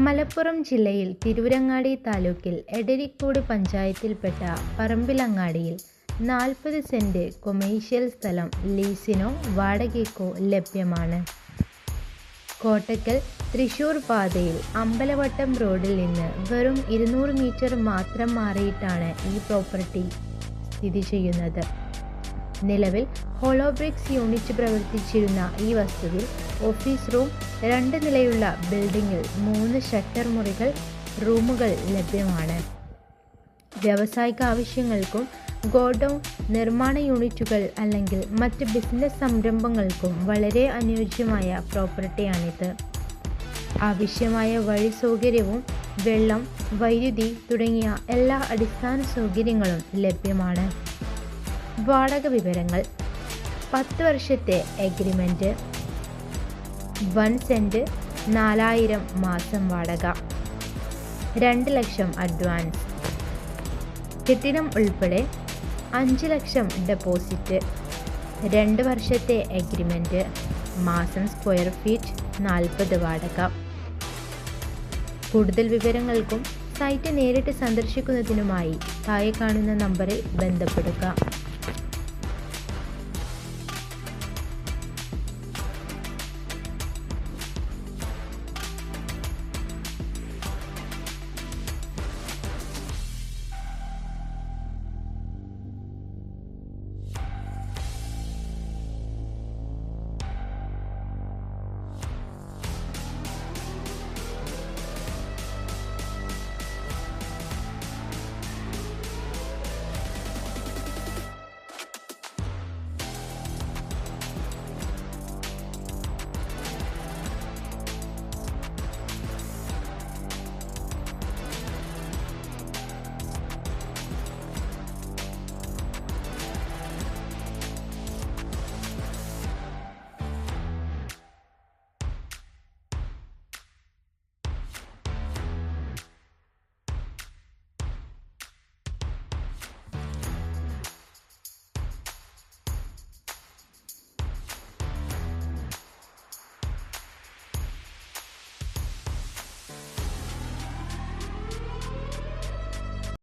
മലപ്പുറം ജില്ലയിൽ തിരൂരങ്ങാടി താലൂക്കിൽ Edarikode പഞ്ചായത്തിൽപ്പെട്ട പറമ്പിലങ്ങാടിയിൽ 40 saint commercial സ്ഥലം ലീസിനോ വാടകയ്ക്കോ ലഭ്യമാണ്. കോട്ടക്കൽ തൃശൂർ പാതയിൽ അമ്പലവട്ടം റോഡിൽ നിന്ന് വെറും 200 മീറ്റർ മാത്രം മാറിയിട്ടാണ് ഈ പ്രോപ്പർട്ടി സ്ഥിതി ചെയ്യുന്നത്. നിലവിൽ ഹോളോ ബ്രിക്സ് യൂണിറ്റ് പ്രവർത്തിച്ചിരുന്ന ഈ വസ്തുവിൽ ഓഫീസ് റൂം, 2 നിലയുള്ള ബിൽഡിങ്ങിൽ 3 ഷട്ടർ മുറികൾ, റൂമുകൾ ലഭ്യമാണ്. വ്യാവസായിക ആവശ്യങ്ങൾക്കും ഗോഡൗൺ, നിർമ്മാണ യൂണിറ്റുകൾ അല്ലെങ്കിൽ മറ്റ് ബിസിനസ് സംരംഭങ്ങൾക്കും വളരെ അനുയോജ്യമായ പ്രോപ്പർട്ടിയാണിത്. ആവശ്യമായ വഴി സൗകര്യവും വെള്ളം, വൈദ്യുതി തുടങ്ങിയ എല്ലാ അടിസ്ഥാന സൗകര്യങ്ങളും ലഭ്യമാണ്. വാടക വിവരങ്ങൾ: 10 വർഷത്തെ എഗ്രിമെൻറ്റ്, 1 സെൻറ്റ് 4000 മാസം വാടക, 2 ലക്ഷം അഡ്വാൻസ്, കെട്ടിടം ഉൾപ്പെടെ 5 ലക്ഷം ഡെപ്പോസിറ്റ്, 2 വർഷത്തെ എഗ്രിമെൻറ്റ്, മാസം സ്ക്വയർ ഫീറ്റ് 40 വാടക. കൂടുതൽ വിവരങ്ങൾക്കും സൈറ്റ് നേരിട്ട് സന്ദർശിക്കുന്നതിനുമായി താഴെ കാണുന്ന നമ്പറിൽ ബന്ധപ്പെടുക.